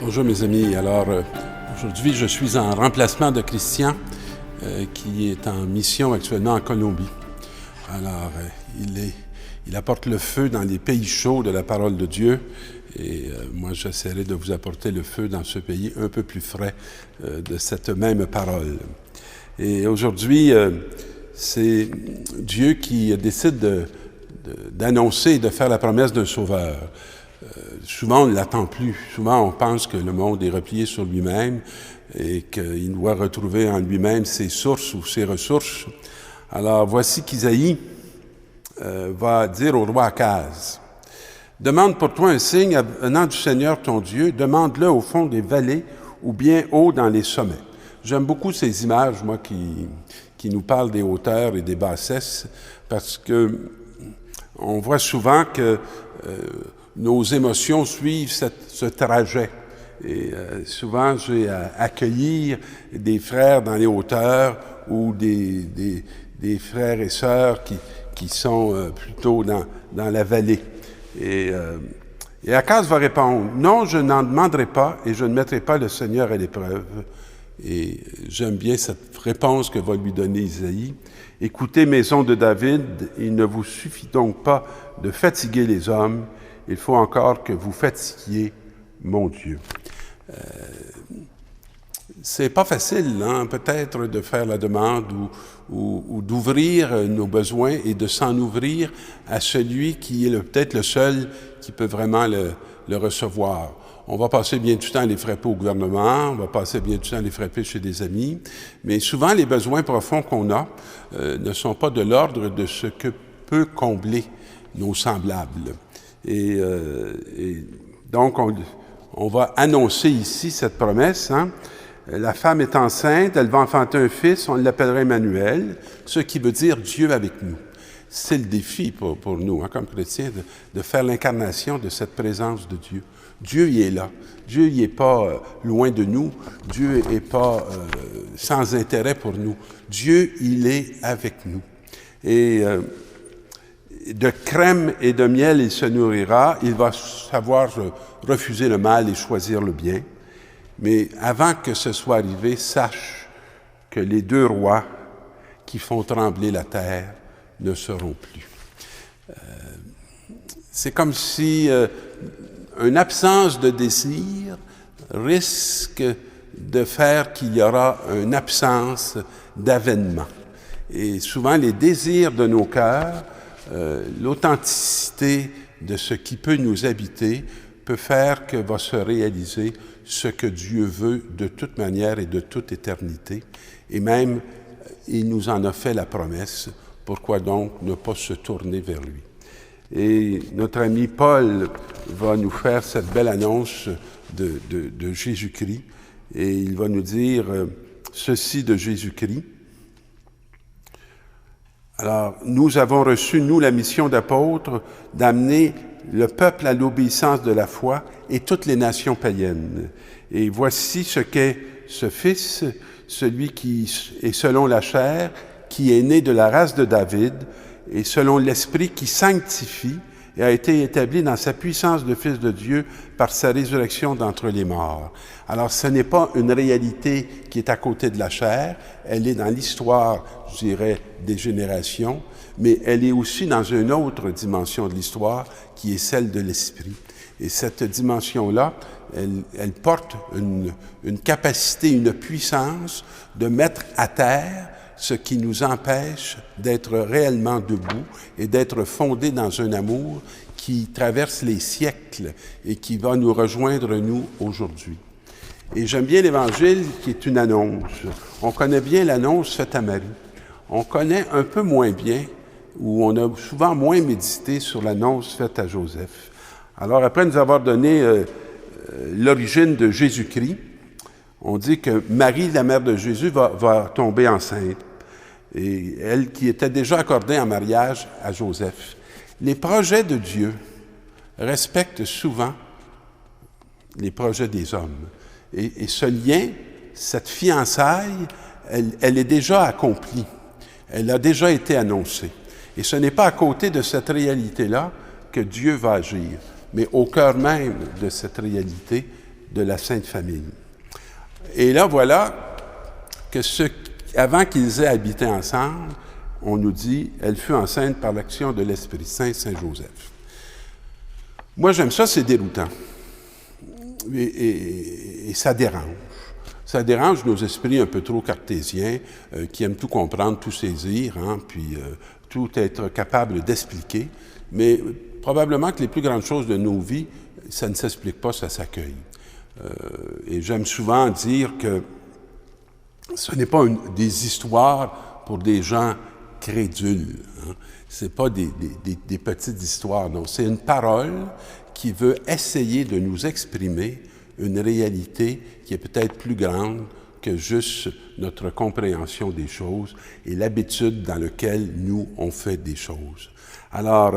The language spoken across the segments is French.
Bonjour mes amis. Alors aujourd'hui je suis en remplacement de Christian qui est en mission actuellement en Colombie. Alors il apporte le feu dans les pays chauds de la parole de Dieu et moi j'essaierai de vous apporter le feu dans ce pays un peu plus frais de cette même parole. Et aujourd'hui c'est Dieu qui décide d'annoncer et de faire la promesse d'un sauveur. Souvent, on ne l'attend plus. Souvent, on pense que le monde est replié sur lui-même et qu'il doit retrouver en lui-même ses sources ou ses ressources. Alors, voici qu'Isaïe va dire au roi Akaz, « Demande pour toi un signe venant du Seigneur ton Dieu, demande-le au fond des vallées ou bien haut dans les sommets. » J'aime beaucoup ces images, moi, qui nous parlent des hauteurs et des bassesses, parce que on voit souvent que nos émotions suivent ce trajet. Et souvent, j'ai à accueillir des frères dans les hauteurs ou des frères et sœurs qui sont plutôt dans la vallée. Et Akaz va répondre, « Non, je n'en demanderai pas et je ne mettrai pas le Seigneur à l'épreuve. » Et j'aime bien cette réponse que va lui donner Isaïe. « Écoutez, maison de David, il ne vous suffit donc pas de fatiguer les hommes, il faut encore que vous fatiguiez mon Dieu. » C'est pas facile, hein, peut-être, de faire la demande ou d'ouvrir nos besoins et de s'en ouvrir à celui qui est peut-être le seul qui peut vraiment le recevoir. On va passer bien du temps à les frapper au gouvernement, on va passer bien du temps à les frapper chez des amis, mais souvent les besoins profonds qu'on a ne sont pas de l'ordre de ce que peut combler nos semblables. Et donc, on va annoncer ici cette promesse. Hein? La femme est enceinte, elle va enfanter un fils, on l'appellera Emmanuel, ce qui veut dire Dieu avec nous. C'est le défi pour nous, hein, comme chrétiens, de faire l'incarnation de cette présence de Dieu. Dieu, il est là. Dieu, il n'est pas loin de nous. Dieu n'est pas sans intérêt pour nous. Dieu, il est avec nous. Et de crème et de miel, il se nourrira. Il va savoir refuser le mal et choisir le bien. Mais avant que ce soit arrivé, sache que les deux rois qui font trembler la terre ne seront plus. C'est comme si une absence de désir risque de faire qu'il y aura une absence d'avènement. Et souvent, les désirs de nos cœurs, l'authenticité de ce qui peut nous habiter, peut faire que va se réaliser ce que Dieu veut de toute manière et de toute éternité. Et même, il nous en a fait la promesse. Pourquoi donc ne pas se tourner vers lui? Et notre ami Paul va nous faire cette belle annonce de Jésus-Christ. Et il va nous dire ceci de Jésus-Christ. Alors, nous avons reçu, nous, la mission d'apôtre, d'amener le peuple à l'obéissance de la foi et toutes les nations païennes. Et voici ce qu'est ce Fils, celui qui est selon la chair, qui est né de la race de David, et selon l'Esprit qui sanctifie et a été établi dans sa puissance de Fils de Dieu par sa résurrection d'entre les morts. Alors, ce n'est pas une réalité qui est à côté de la chair, elle est dans l'histoire, je dirais, des générations, mais elle est aussi dans une autre dimension de l'histoire qui est celle de l'Esprit. Et cette dimension-là, elle porte une capacité, une puissance de mettre à terre ce qui nous empêche d'être réellement debout et d'être fondés dans un amour qui traverse les siècles et qui va nous rejoindre, nous, aujourd'hui. Et j'aime bien l'Évangile qui est une annonce. On connaît bien l'annonce faite à Marie. On connaît un peu moins bien, ou on a souvent moins médité sur l'annonce faite à Joseph. Alors, après nous avoir donné l'origine de Jésus-Christ, on dit que Marie, la mère de Jésus, va tomber enceinte. Et elle qui était déjà accordée en mariage à Joseph. Les projets de Dieu respectent souvent les projets des hommes. Et ce lien, cette fiançaille, elle est déjà accomplie. Elle a déjà été annoncée. Et ce n'est pas à côté de cette réalité-là que Dieu va agir, mais au cœur même de cette réalité de la Sainte Famille. Et là, voilà que avant qu'ils aient habité ensemble, on nous dit, elle fut enceinte par l'action de l'Esprit Saint, Saint Joseph. Moi, j'aime ça, c'est déroutant. Et ça dérange. Ça dérange nos esprits un peu trop cartésiens, qui aiment tout comprendre, tout saisir, puis tout être capable d'expliquer. Mais probablement que les plus grandes choses de nos vies, ça ne s'explique pas, ça s'accueille. Et j'aime souvent dire que ce n'est pas des histoires pour des gens crédules. Ce n'est pas des petites histoires, non. C'est une parole qui veut essayer de nous exprimer une réalité qui est peut-être plus grande que juste notre compréhension des choses et l'habitude dans laquelle nous, on fait des choses. Alors,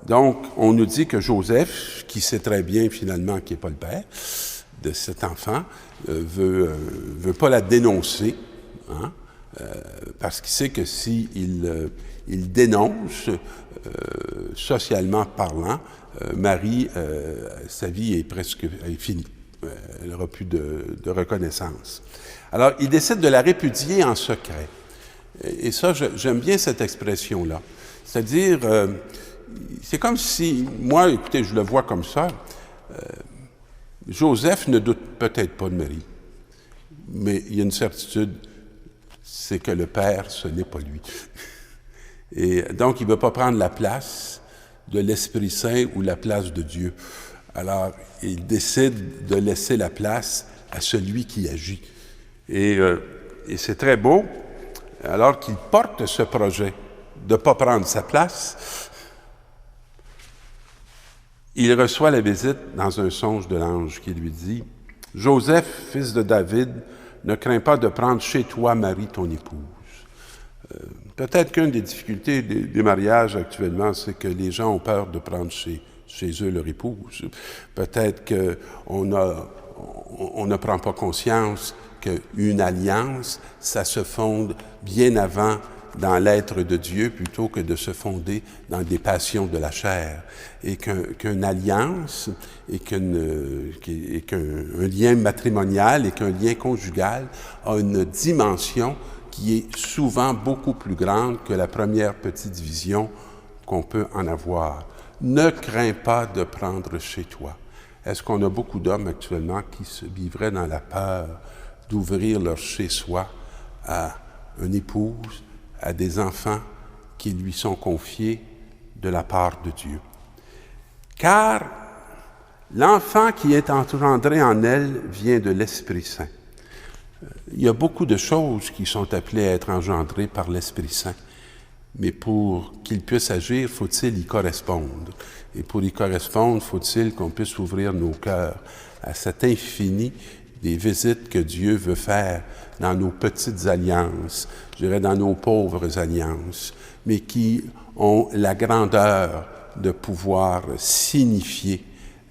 donc, on nous dit que Joseph, qui sait très bien finalement qu'il n'est pas le père de cet enfant, veut pas la dénoncer, parce qu'il sait que s'il dénonce, socialement parlant, Marie, sa vie est finie. Elle n'aura plus de reconnaissance. Alors, il décide de la répudier en secret. Et ça, j'aime bien cette expression-là. C'est-à-dire, c'est comme si, moi, écoutez, je le vois comme ça, Joseph ne doute peut-être pas de Marie, mais il y a une certitude, c'est que le Père, ce n'est pas lui. Et donc, il ne veut pas prendre la place de l'Esprit Saint ou la place de Dieu. Alors, il décide de laisser la place à celui qui agit. Et c'est très beau, alors qu'il porte ce projet de ne pas prendre sa place, il reçoit la visite dans un songe de l'ange qui lui dit « Joseph, fils de David, ne crains pas de prendre chez toi Marie, ton épouse. » Peut-être qu'une des difficultés des mariages actuellement, c'est que les gens ont peur de prendre chez eux leur épouse. Peut-être qu'on ne prend pas conscience qu'une alliance, ça se fonde bien avant dans l'être de Dieu plutôt que de se fonder dans des passions de la chair. Et qu'une alliance et qu'un lien matrimonial et qu'un lien conjugal a une dimension qui est souvent beaucoup plus grande que la première petite vision qu'on peut en avoir. Ne crains pas de prendre chez toi. Est-ce qu'on a beaucoup d'hommes actuellement qui se vivraient dans la peur d'ouvrir leur chez-soi à une épouse, à des enfants qui lui sont confiés de la part de Dieu? Car l'enfant qui est engendré en elle vient de l'Esprit Saint. Il y a beaucoup de choses qui sont appelées à être engendrées par l'Esprit Saint. Mais pour qu'il puisse agir, faut-il y correspondre. Et pour y correspondre, faut-il qu'on puisse ouvrir nos cœurs à cet infini des visites que Dieu veut faire dans nos petites alliances, je dirais dans nos pauvres alliances, mais qui ont la grandeur de pouvoir signifier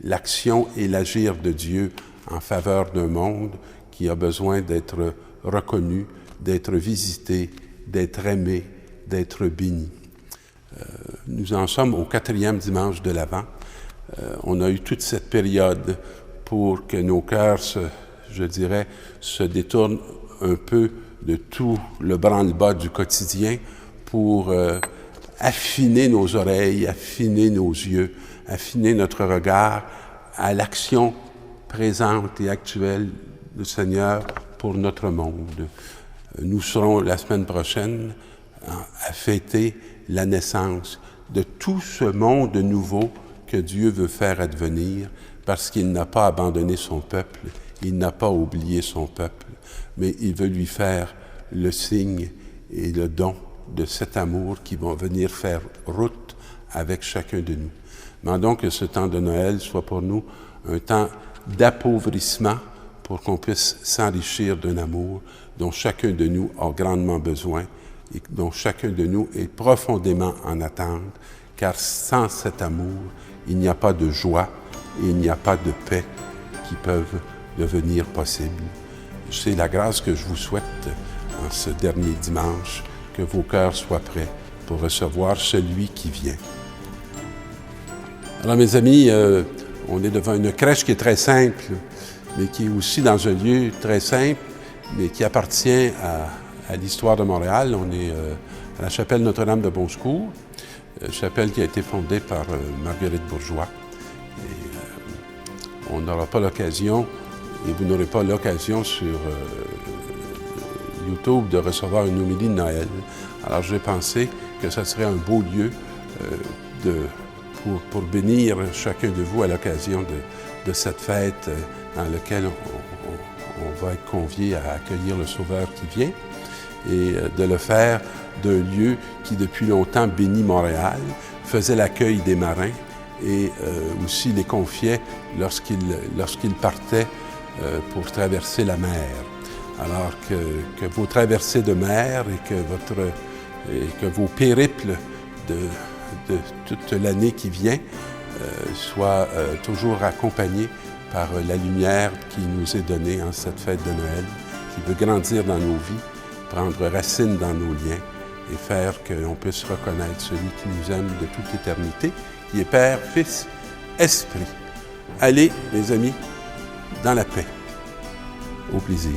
l'action et l'agir de Dieu en faveur d'un monde qui a besoin d'être reconnu, d'être visité, d'être aimé, d'être béni. Nous en sommes au 4e dimanche de l'Avent. On a eu toute cette période pour que nos cœurs, se détournent un peu de tout le branle-bas du quotidien pour affiner nos oreilles, affiner nos yeux, affiner notre regard à l'action présente et actuelle du Seigneur pour notre monde. Nous serons la semaine prochaine à fêter la naissance de tout ce monde nouveau que Dieu veut faire advenir parce qu'il n'a pas abandonné son peuple, il n'a pas oublié son peuple, mais il veut lui faire le signe et le don de cet amour qui va venir faire route avec chacun de nous. Demandons que ce temps de Noël soit pour nous un temps d'appauvrissement pour qu'on puisse s'enrichir d'un amour dont chacun de nous a grandement besoin et dont chacun de nous est profondément en attente, car sans cet amour, il n'y a pas de joie et il n'y a pas de paix qui peuvent devenir possibles. C'est la grâce que je vous souhaite en ce dernier dimanche, que vos cœurs soient prêts pour recevoir celui qui vient. Alors mes amis, on est devant une crèche qui est très simple mais qui est aussi dans un lieu très simple, mais qui appartient à l'histoire de Montréal. On est à la chapelle Notre-Dame de Bon Secours, chapelle qui a été fondée par Marguerite Bourgeois. Et, on n'aura pas l'occasion, et vous n'aurez pas l'occasion sur YouTube de recevoir une homélie de Noël. Alors j'ai pensé que ce serait un beau lieu pour bénir chacun de vous à l'occasion de cette fête dans laquelle on va être conviés à accueillir le Sauveur qui vient et de le faire d'un lieu qui depuis longtemps bénit Montréal, faisait l'accueil des marins et aussi les confiait lorsqu'ils partaient pour traverser la mer. Alors que vos traversées de mer et que vos périples de toute l'année qui vient soient toujours accompagnés par la lumière qui nous est donnée en cette fête de Noël, qui veut grandir dans nos vies, prendre racine dans nos liens et faire qu'on puisse reconnaître celui qui nous aime de toute éternité, qui est Père, Fils, Esprit. Allez, mes amis, dans la paix. Au plaisir.